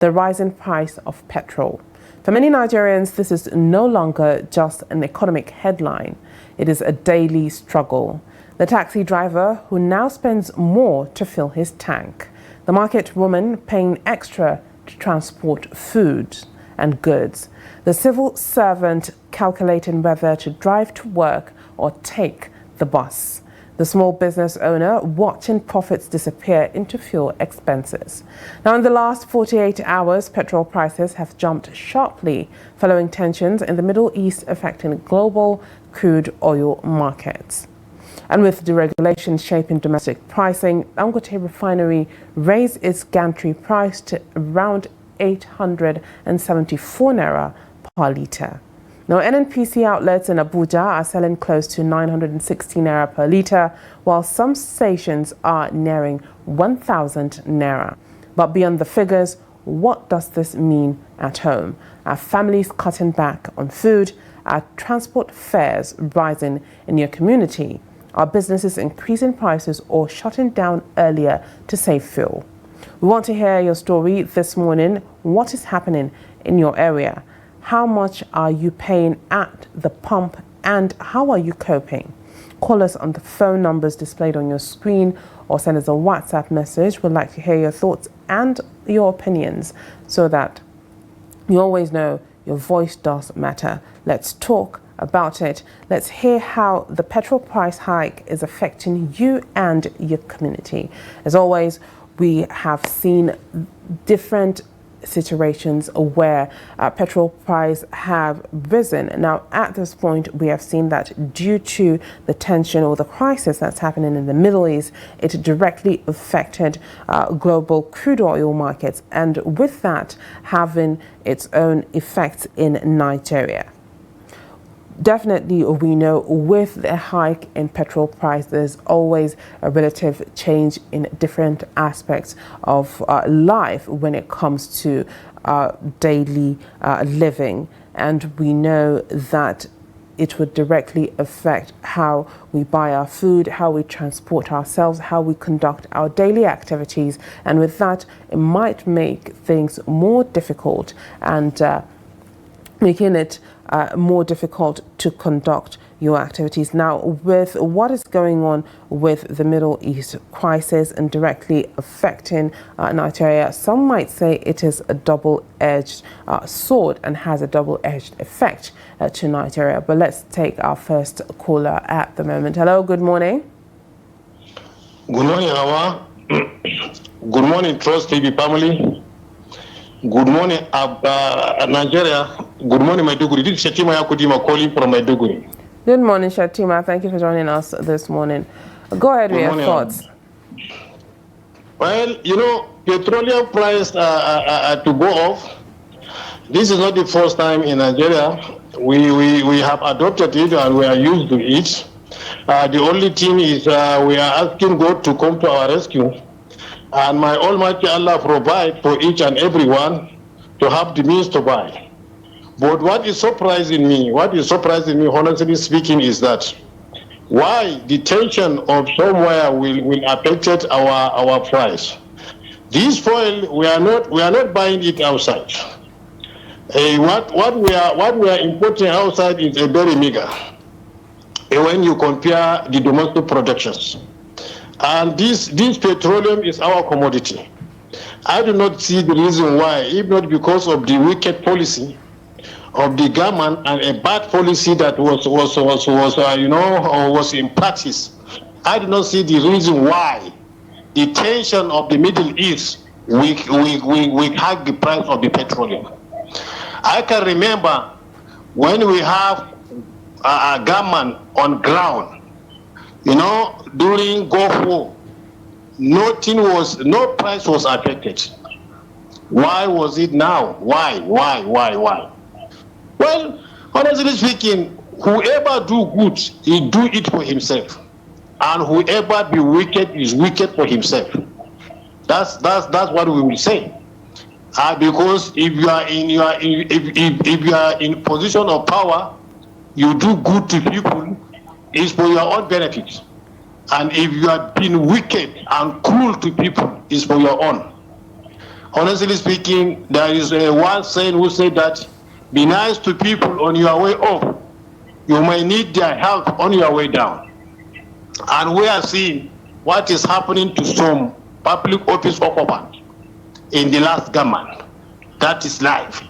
the rising price of petrol. For many Nigerians, this is no longer just an economic headline. It is a daily struggle. The taxi driver who now spends more to fill his tank. The market woman paying extra to transport food and goods. The civil servant calculating whether to drive to work or take the bus. The small business owner watching profits disappear into fuel expenses. Now, in the last 48 hours, petrol prices have jumped sharply following tensions in the Middle East affecting global crude oil markets. And with deregulation shaping domestic pricing, Dangote Refinery raised its gantry price to around 874 naira per litre. Now, NNPC outlets in Abuja are selling close to 960 naira per litre, while some stations are nearing 1,000 naira. But beyond the figures, what does this mean at home? Are families cutting back on food? Are transport fares rising in your community? Are businesses increasing prices or shutting down earlier to save fuel? We want to hear your story this morning. What is happening in your area? How much are you paying at the pump and how are you coping? Call us on the phone numbers displayed on your screen or send us a WhatsApp message. We'd like to hear your thoughts and your opinions so that you always know your voice does matter. Let's talk about it. Let's hear how the petrol price hike is affecting you and your community. As always, we have seen different situations where petrol price have risen. Now, at this point, we have seen that due to the tension or the crisis that's happening in the Middle East, it directly affected global crude oil markets, and with that having its own effects in Nigeria. Definitely, we know with the hike in petrol price, there's always a relative change in different aspects of life when it comes to daily living. And we know that it would directly affect how we buy our food, how we transport ourselves, how we conduct our daily activities. And with that, it might make things more difficult and making it more difficult to conduct your activities. Now, with what is going on with the Middle East crisis and directly affecting Nigeria, some might say it is a double-edged sword and has a double-edged effect to Nigeria. But let's take our first caller at the moment. Hello, good morning. Good morning, Hauwa. Good morning, Trust TV family. Good morning, Nigeria. Good morning, Maiduguri. This is Shatima Yakudima calling from Maiduguri. Good morning, Shatima. Thank you for joining us this morning. Go ahead with your thoughts. Well, you know, petroleum price to go off. This is not the first time in Nigeria. We have adopted it and we are used to it. The only thing is we are asking God to come to our rescue. And my Almighty Allah provide for each and everyone to have the means to buy. But what is surprising me, honestly speaking, is that why the tension of somewhere will affect our price. This fuel we are not buying it outside. What we are importing outside is a very meager when you compare the domestic productions. And this petroleum is our commodity. I do not see the reason why, if not because of the wicked policy of the government and a bad policy that was in practice. I do not see the reason why the tension of the Middle East we hike the price of the petroleum. I can remember when we have a government on ground. You know, during Gulf War, no price was affected. Why was it now? Why? Well, honestly speaking, whoever do good, he do it for himself, and whoever be wicked is wicked for himself. That's what we will say. Because if you are in position of power, you do good to people. Is for your own benefit. And if you have been wicked and cruel to people, it's for your own. Honestly speaking, there is a one saying who said that be nice to people on your way up. You may need their help on your way down. And we are seeing what is happening to some public office occupants in the last government. That is life.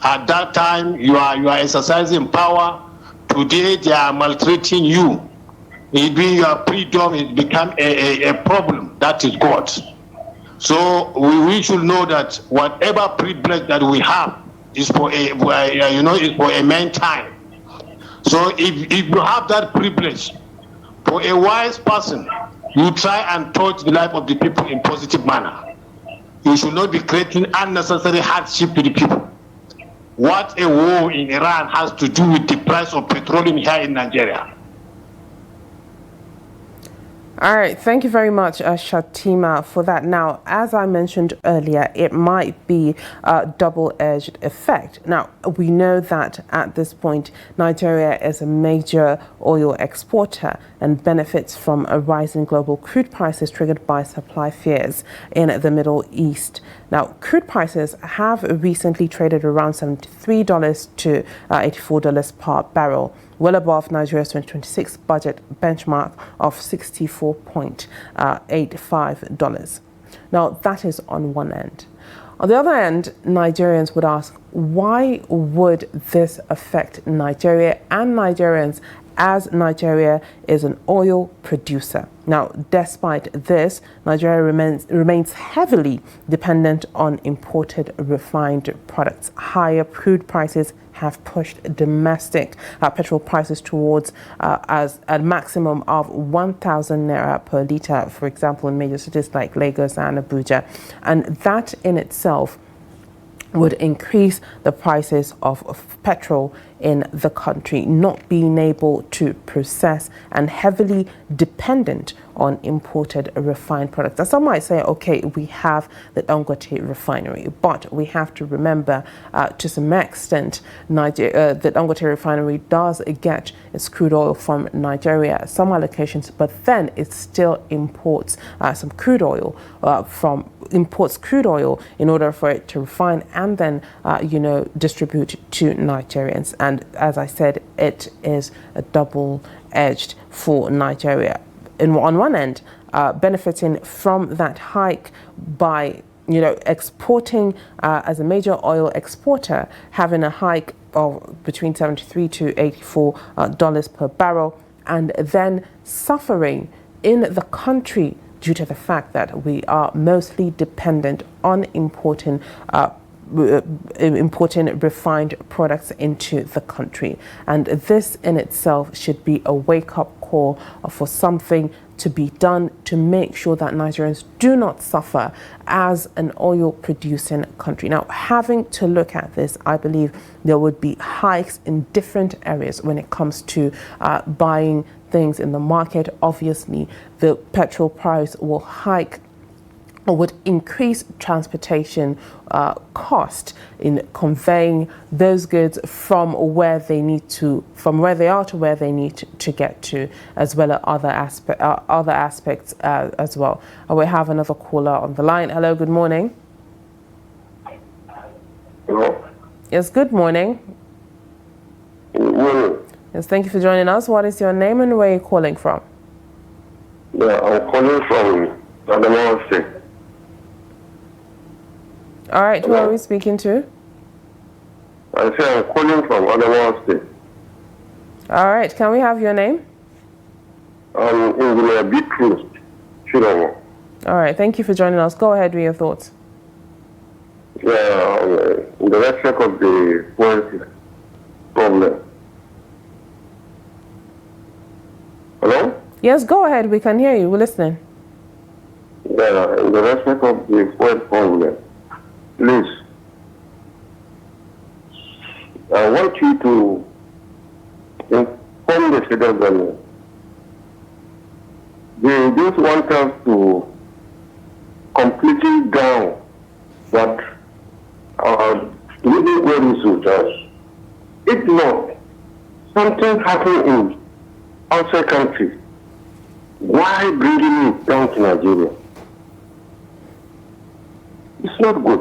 At that time, you are exercising power. Today, they are maltreating you. It being your freedom, it become a problem. That is God. So we should know that whatever privilege that we have is for is for a main time. So if you have that privilege, for a wise person, you try and touch the life of the people in positive manner. You should not be creating unnecessary hardship to the people. What a war in Iran has to do with the price of petroleum here in Nigeria. All right, thank you very much, Shatima, for that. Now, as I mentioned earlier, it might be a double-edged effect. Now, we know that at this point, Nigeria is a major oil exporter and benefits from a rise in global crude prices triggered by supply fears in the Middle East. Now, crude prices have recently traded around $73 to $84 per barrel, well above Nigeria's 2026 budget benchmark of $64.85. Now, that is on one end. On the other end, Nigerians would ask, why would this affect Nigeria and Nigerians, as Nigeria is an oil producer? Now, despite this, Nigeria remains heavily dependent on imported refined products. Higher crude prices have pushed domestic petrol prices towards as a maximum of 1,000 naira per litre, for example, in major cities like Lagos and Abuja. And that in itself would increase the prices of petrol in the country, not being able to process and heavily dependent on imported refined products. Now, some might say, okay, we have the Dangote refinery, but we have to remember to some extent, the Dangote refinery does get its crude oil from Nigeria, some allocations, but then it still imports some crude oil imports crude oil in order for it to refine and then, distribute to Nigerians. And as I said, it is a double-edged for Nigeria. On one end, benefiting from that hike by, exporting as a major oil exporter, having a hike of between $73 to $84 per barrel, and then suffering in the country due to the fact that we are mostly dependent on importing refined products into the country. And this in itself should be a wake-up call for something to be done to make sure that Nigerians do not suffer as an oil-producing country. Now, having to look at this, I believe there would be hikes in different areas when it comes to buying things in the market. Obviously, the petrol price will hike or would increase transportation cost in conveying those goods from where they are to where they need to get to, as well as other aspects as well. We have another caller on the line. Hello, good morning. Hello. Yes, good morning. Good morning. Yes, thank you for joining us. What is your name and where are you calling from? Yeah, I'm calling from Adamu State. All right, who are we speaking to? I say I'm calling from Adamu State. All right, can we have your name? I'm Engineer Petrol. All right, thank you for joining us. Go ahead with your thoughts. Yeah, in the respect of the fuel problem. Hello? Yes, go ahead. We can hear you. We're listening. Yeah, in the respect of the fuel problem, please, I want you to inform the federal government. They just want us to completely down what living well with us. If not, something happened in outside country. Why bringing it down to Nigeria? It's not good.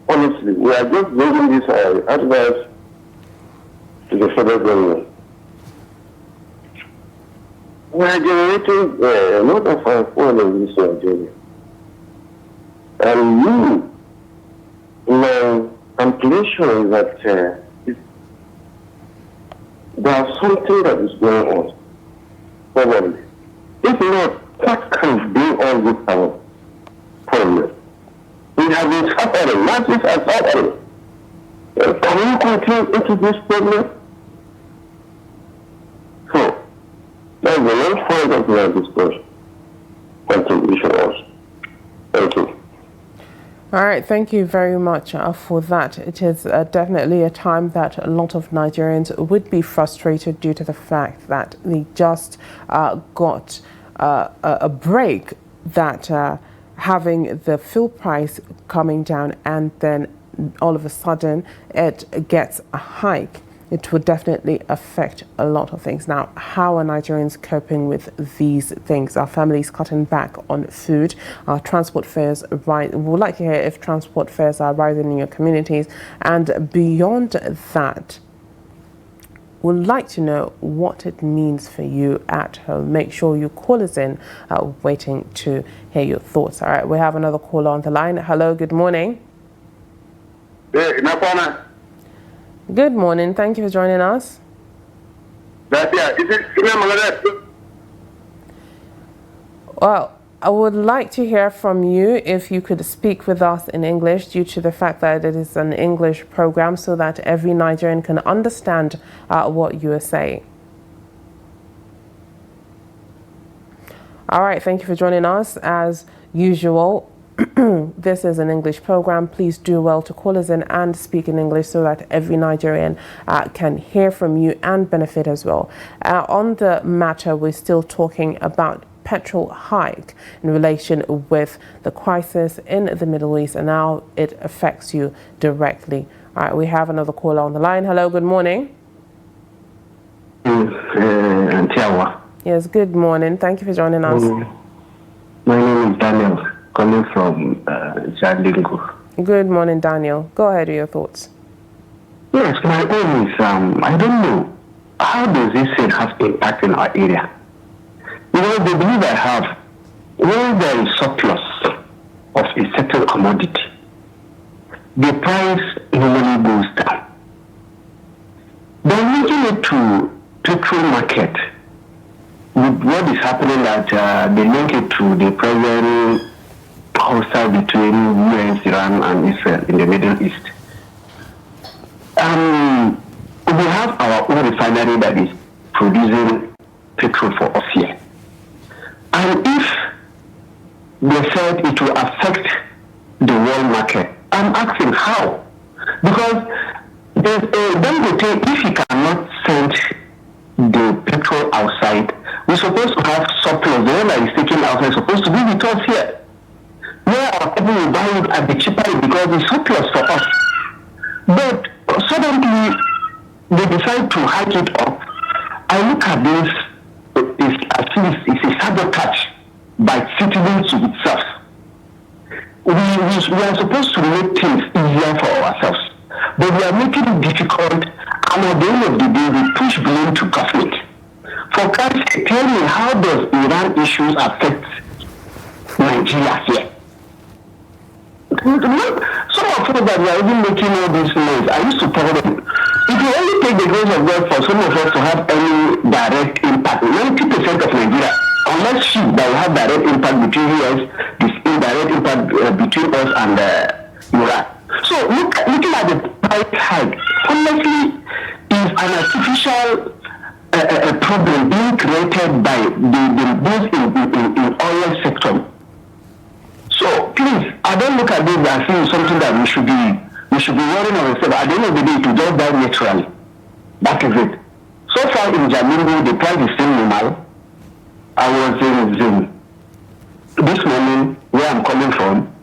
Honestly, we are just bringing this advice to the federal government. We are generating a lot of our fuel in this Nigeria. And I'm pretty sure that there's something that is going on. Probably. If not, what can bring all this problem? We have been suffering, masses are suffering. Can we continue into this problem? So, that's the main point of our discussion. Contribution also. Thank you. All right, thank you very much for that. It is definitely a time that a lot of Nigerians would be frustrated due to the fact that they just got a break, that having the fuel price coming down and then all of a sudden it gets a hike. It would definitely affect a lot of things. Now, how are Nigerians coping with these things? Are families cutting back on food? Are transport fares rising? We would like to hear if transport fares are rising in your communities. And beyond that, we'd like to know what it means for you at home. Make sure you call us in, waiting to hear your thoughts. All right, we have another caller on the line. Hello, good morning. Good morning. Thank you for joining us. Well, I would like to hear from you if you could speak with us in English, due to the fact that it is an English program, so that every Nigerian can understand what you are saying. All right. Thank you for joining us. As usual, this is an English program. Please do well to call us in and speak in English so that every Nigerian can hear from you and benefit as well. On the matter, we're still talking about petrol hike in relation with the crisis in the Middle East and how it affects you directly. All right, we have another caller on the line. Hello, good morning. Kiyawa. Yes, good morning. Thank you for joining us. My name is Daniel, calling from Jalingo. Good morning, Daniel. Go ahead with your thoughts. Yes, my own is, I don't know, how does this thing have impact in our area? Because the belief I have, when there is surplus of a certain commodity, the price normally goes down. Then linking it to petrol market, with what is happening, that they link it to the present hostile between US, Iran, and Israel in the Middle East. We have our own refinery that is producing petrol for us here. And if they said it will affect the world market, I'm asking how? Because if you cannot send the petrol outside, we're supposed to have surplus. The one that is taken outside is supposed to be with us here. Where our people will buy it at the cheaper because it's surplus for us. But suddenly they decide to hike it up. I look at this it's a sabotage by citizens to itself. We are supposed to make things easier for ourselves, but we are making it difficult, and at the end of the day, we push blame to government. For Christ's sake, tell me, how does Iran issues affect Nigeria here? Some of us that we are even making all these noise, I used to tell them, if you only take the grace of God for some of us to have any direct impact, 90% of Nigeria, unless she that will have direct impact between us, this indirect impact between us and Iran. So looking at the price hike, honestly, is an artificial problem being created by the both in oil sector. So please, I don't look at this as being something that we should be worrying ourselves. At the end of the day, to just die naturally. That is it. So far in Jalingo, the price is still normal. I was in this morning where I'm coming from,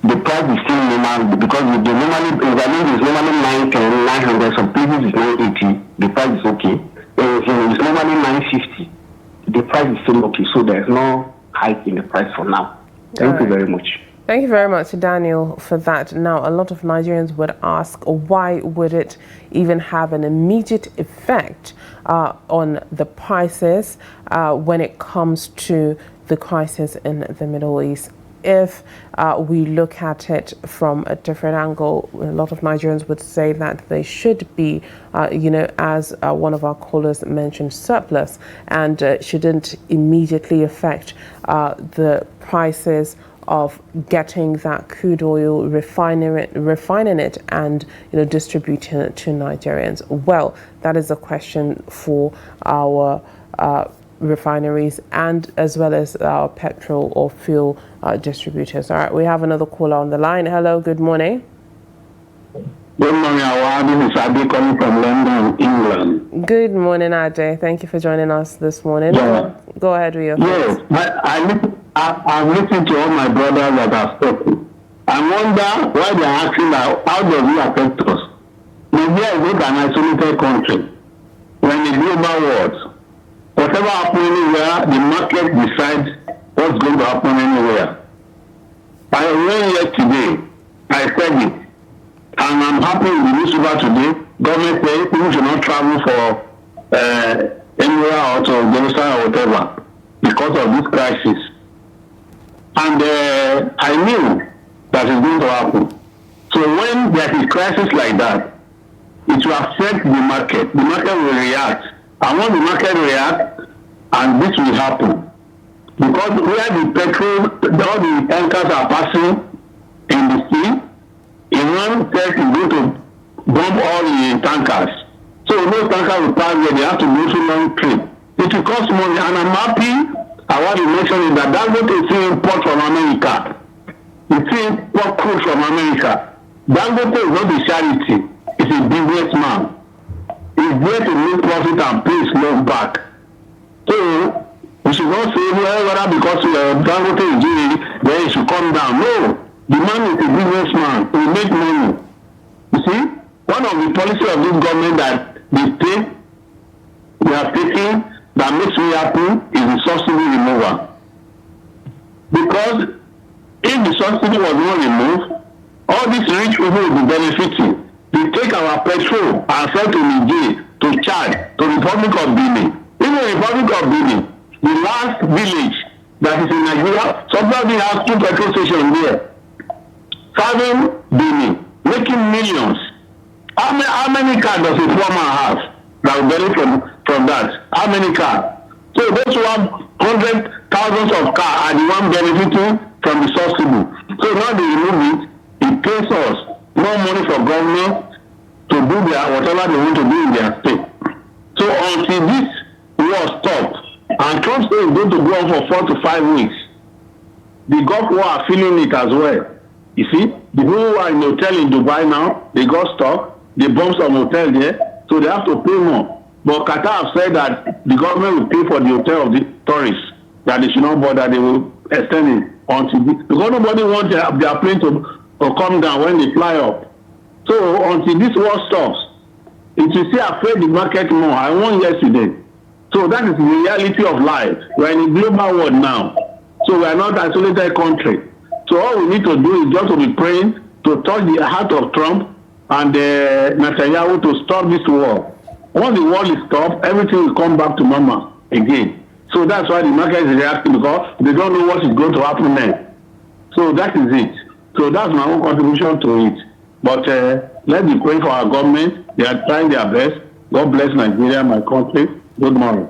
the price is still normal because the normally in Jalingo is normally 910, 900. Some places is 980. The price is okay. It's normally 950. The price is still okay. So there's no hike in the price for now. Thank you very much. Thank you very much, Daniel, for that. Now, a lot of Nigerians would ask, why would it even have an immediate effect on the prices when it comes to the crisis in the Middle East? If we look at it from a different angle, a lot of Nigerians would say that they should be, as one of our callers mentioned, surplus, and shouldn't immediately affect the prices of getting that crude oil, refining it, and distributing it to Nigerians. Well, that is a question for our refineries and as well as our petrol or fuel distributors. All right, we have another caller on the line. Hello, good morning. Good morning, Hauwa. This is Ade calling from London, England. Good morning, Ade. Thank you for joining us this morning. Yeah. Go ahead with your thoughts. Yes, I've listened to all my brothers that have spoken. I wonder why they are asking how does it affect us? Nigeria is not an isolated country. We're in a global world. Whatever happens anywhere, the market decides what's going to happen anywhere. I went yesterday, I said it, and I'm happy with the newspaper today. Government says people should not travel for anywhere out of Jerusalem or whatever because of this crisis. And I knew that it's going to happen. So when there is a crisis like that, it will affect the market. The market will react. And when the market reacts, and this will happen. Because where the petrol, all the tankers are passing in the sea, Iran says is going to bomb all the tankers. So no tanker will pass there, they have to go through long trip. It will cost money, and I'm happy. I want to mention is that Dangote is seeing import from America. It's seeing import crude from America. Dangote is not a charity, it's a businessman. He's there to make profit and pay his loan back. So we should not say whether because Dangote is doing it, then it should come down. No, the man is a businessman. He make money. You see, one of the policies of this government that they are taking that makes me happy is the subsidy removal. Because if the subsidy was not removed, all these rich people will be benefiting. They take our petrol and sell to Niger, to Chad, to the Republic of Benin. Even the Republic of Benin, the last village that is in Nigeria, somebody has 2 petrol stations there. Serving Benin, making millions. How many cars does a poor man have that will benefit from that? How many cars? So those who have hundreds, thousands of cars are the one benefiting from the subsidy. So now they remove it, it pays us more money for government to do whatever they want to do in their state. So until this war stops, and Trump says it's going to go on for 4 to 5 weeks, the Gulf War are feeling it as well. You see, the people who are in the hotel in Dubai now, they got stuck, they bombed some hotel there, so they have to pay more. But Qatar have said that the government will pay for the hotel of the tourists, that they should not bother, they will extend it until this, because nobody wants their plane to come down when they fly up. So until this war stops, it will still affect the market more. I won yesterday. So that is the reality of life. We're in a global world now. So we are not an isolated country. So all we need to do is just to be praying to touch the heart of Trump and Netanyahu to stop this war. Once the war is stopped, everything will come back to normal again. So that's why the market is reacting, because they don't know what is going to happen next. So that is it. So that's my own contribution to it. But let's be praying for our government. They are trying their best. God bless Nigeria, my country. Good morning.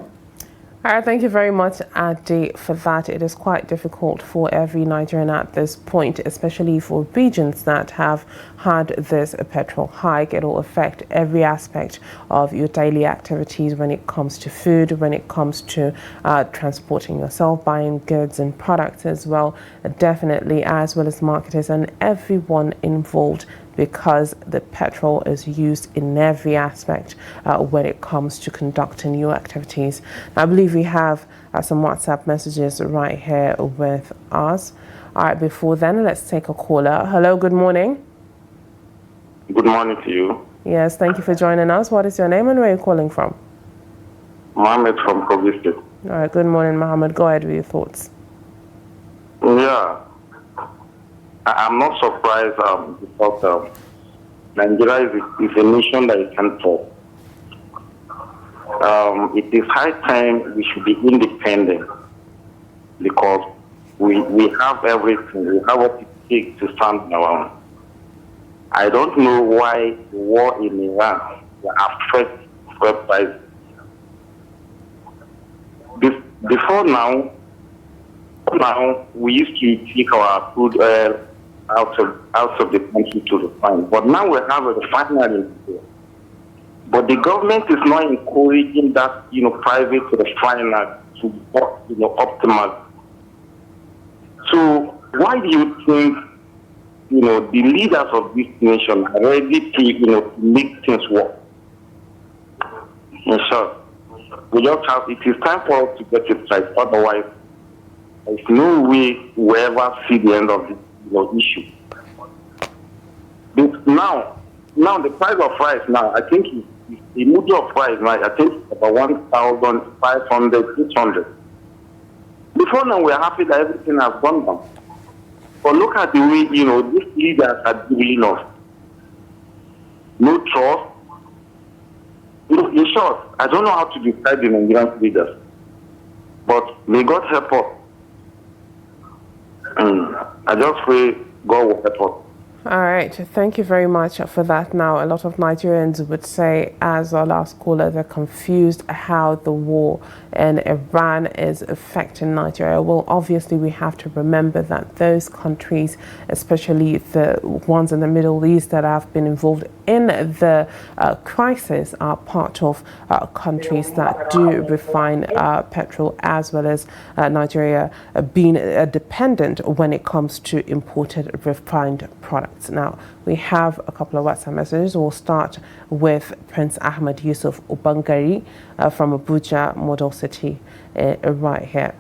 All right, thank you very much, Adi, for that. It is quite difficult for every Nigerian at this point, especially for regions that have had this petrol hike. It will affect every aspect of your daily activities when it comes to food, when it comes to transporting yourself, buying goods and products as well, definitely, as well as marketers and everyone involved, because the petrol is used in every aspect when it comes to conducting your activities. I believe we have some WhatsApp messages right here with us. All right, before then, let's take a caller. Hello, good morning. Good morning to you. Yes, thank you for joining us. What is your name and where are you calling from? Mohammed from Kogi State. All right, good morning, Mohammed. Go ahead with your thoughts. Yeah. I'm not surprised because Nigeria is a nation that is central. It is high time we should be independent because we have everything. We have what it takes to stand around. I don't know why the war in Iran will affect fuel prices. Before now, we used to take our crude oil out of the country to refine. But now we have a refinery here. But the government is not encouraging that, private refinery to work, optimal. So why do you think, the leaders of this nation are ready to, make things work? In short, it is time for us to get it right. Otherwise, there's no way we'll ever see the end of this issue. Now the price of rice now, I think the middle of price now, I think it's about 1,500, 600. Before now, we're happy that everything has gone down. But look at the way, these leaders are doing us. No trust. In short, I don't know how to describe the Nigerian leaders. But may God help us. I just pray God will help us. All right, thank you very much for that. Now, a lot of Nigerians would say, as our last caller, they're confused how the war in Iran is affecting Nigeria. Well, obviously, we have to remember that those countries, especially the ones in the Middle East that have been involved in the crisis, are part of countries that do refine petrol, as well as Nigeria being dependent when it comes to imported refined products. Now, we have a couple of WhatsApp messages. We'll start with Prince Ahmed Yusuf Ubangari from Abuja, Model City, right here.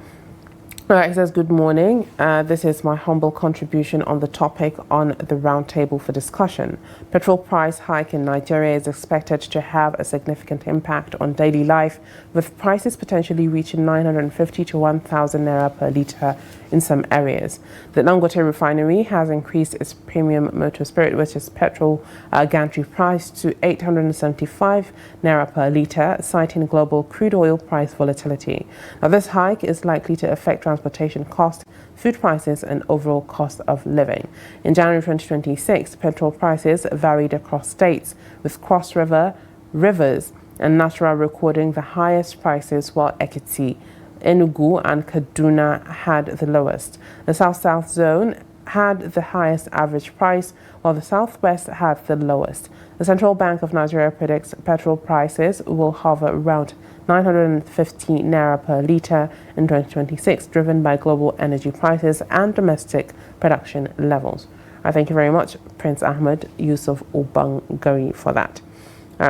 All right, he says, good morning. This is my humble contribution on the topic on the roundtable for discussion. Petrol price hike in Nigeria is expected to have a significant impact on daily life, with prices potentially reaching 950 to 1,000 naira per litre in some areas. The Dangote refinery has increased its premium motor spirit, which is petrol gantry price, to 875 naira per litre, citing global crude oil price volatility. Now, this hike is likely to affect transportation costs, food prices, and overall cost of living. In January 2026, petrol prices varied across states, with Cross River, Rivers, and Nasarawa recording the highest prices, while Ekiti, Enugu, and Kaduna had the lowest. The South-South zone had the highest average price, while the Southwest had the lowest. The Central Bank of Nigeria predicts petrol prices will hover around 950 naira per litre in 2026, driven by global energy prices and domestic production levels. I thank you very much, Prince Ahmed Yusuf Ubangari, for that.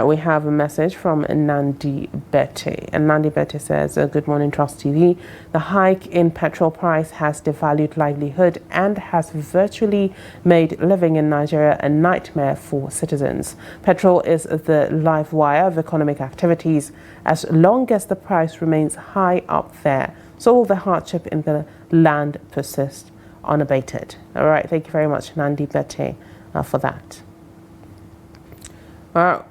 We have a message from Nandi Bete. And Nandi Bete says, good morning, Trust TV. The hike in petrol price has devalued livelihood and has virtually made living in Nigeria a nightmare for citizens. Petrol is the live wire of economic activities. As long as the price remains high up there, so will the hardship in the land persist unabated. All right, thank you very much, Nandi Bete, for that.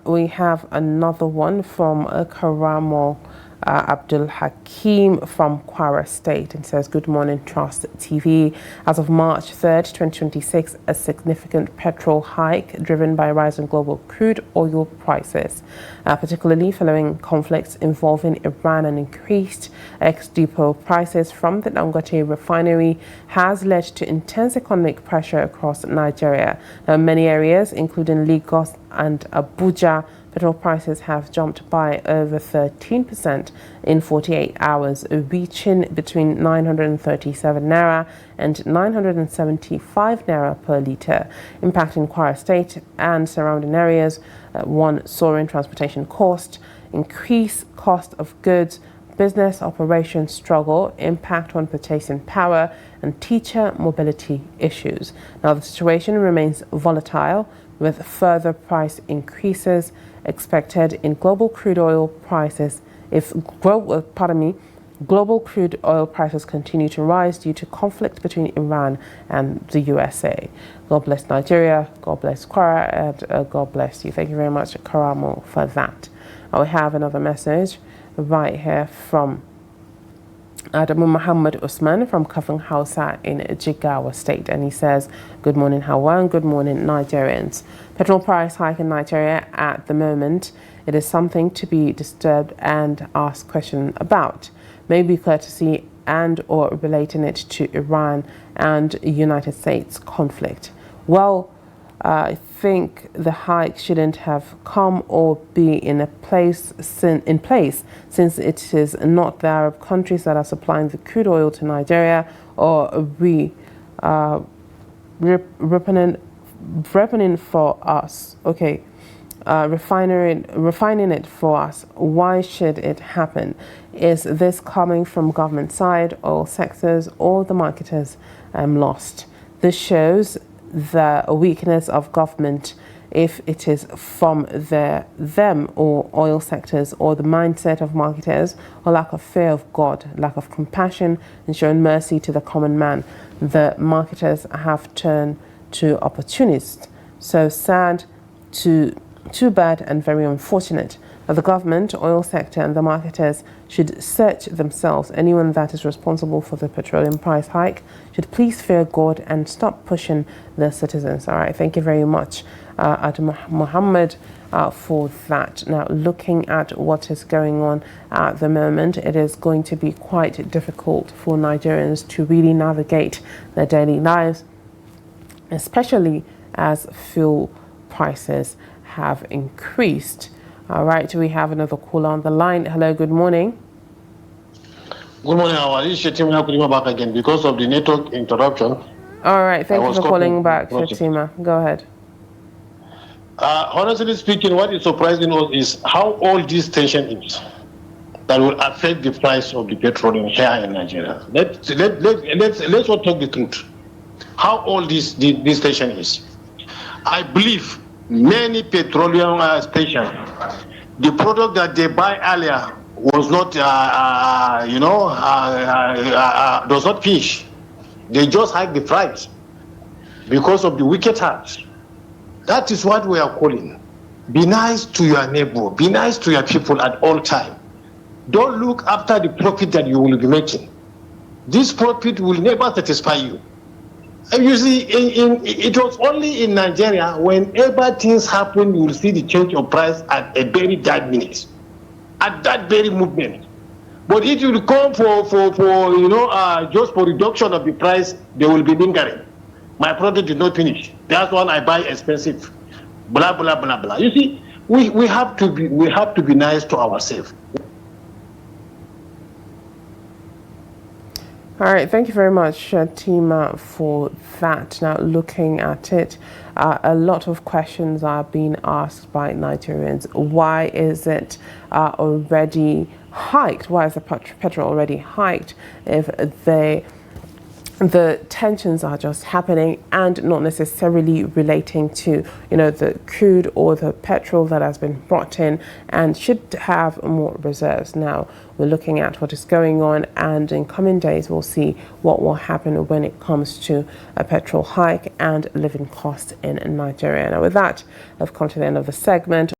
We have another one from Karamo Abdul Hakim from Kwara State, and says, good morning, Trust TV. As of March 3rd, 2026, a significant petrol hike driven by rising global crude oil prices, particularly following conflicts involving Iran and increased ex-depot prices from the Dangote refinery, has led to intense economic pressure across Nigeria. Now, many areas, including Lagos and Abuja, petrol prices have jumped by over 13% in 48 hours, reaching between 937 naira and 975 naira per litre, impacting Kwara State and surrounding areas. One, soaring transportation cost, increased cost of goods, business operations struggle, impact on purchasing power, and teacher mobility issues. Now, the situation remains volatile, with further price increases expected in global crude oil prices if Global crude oil prices continue to rise due to conflict between Iran and the USA. God bless Nigeria, God bless Kwara, and God bless you. Thank you very much, Karamo, for that. We have another message right here from Adamu Muhammad Usman from Kafung Hausa in Jigawa State, and he says, good morning Hauwa and good morning Nigerians. Petrol price hike in Nigeria at the moment, it is something to be disturbed and ask questions about. Maybe courtesy and or relating it to Iran and United States conflict. Well, I think the hike shouldn't have come or be in place since it is not the Arab countries that are supplying the crude oil to Nigeria or refining for us. Okay. Refining it for us. Why should it happen? Is this coming from government side, oil sectors, or the marketers lost? This shows the weakness of government if it is from them or oil sectors, or the mindset of marketers, or lack of fear of God, lack of compassion and showing mercy to the common man. The marketers have turned to opportunists. So sad, too bad and very unfortunate. The government, oil sector and the marketers should search themselves. Anyone that is responsible for the petroleum price hike should please fear God and stop pushing the citizens. All right, thank you very much, Adamu Muhammad, for that. Now, looking at what is going on at the moment, it is going to be quite difficult for Nigerians to really navigate their daily lives, especially as fuel prices have increased. All right, we have another caller on the line. Hello, good morning. Good morning, Hauwa. This is Shetima back again because of the network interruption. All right, thank you for calling back, Shetima. Go ahead. Honestly speaking, what is surprising us is how all this tension is that will affect the price of the petroleum here in Nigeria. Let's all talk the truth. How all this tension is. I believe many petroleum stations, the product that they buy earlier was not, does not finish. They just hike the price because of the wicked hearts. That is what we are calling. Be nice to your neighbor. Be nice to your people at all time. Don't look after the profit that you will be making. This profit will never satisfy you. And you see, it was only in Nigeria, whenever things happen, you will see the change of price at a very bad minute, at that very movement. But if you come for just for reduction of the price, they will be lingering. My product did not finish. That's one I buy expensive. Blah blah blah blah. You see, we have to be nice to ourselves. All right, thank you very much, Tima, for that. Now, looking at it, a lot of questions are being asked by Nigerians. Why is it already hiked? Why is the petrol already hiked if the tensions are just happening and not necessarily relating to, the crude or the petrol that has been brought in and should have more reserves? Now, we're looking at what is going on, and in coming days, we'll see what will happen when it comes to a petrol hike and living costs in Nigeria. Now, with that, I've come to the end of the segment.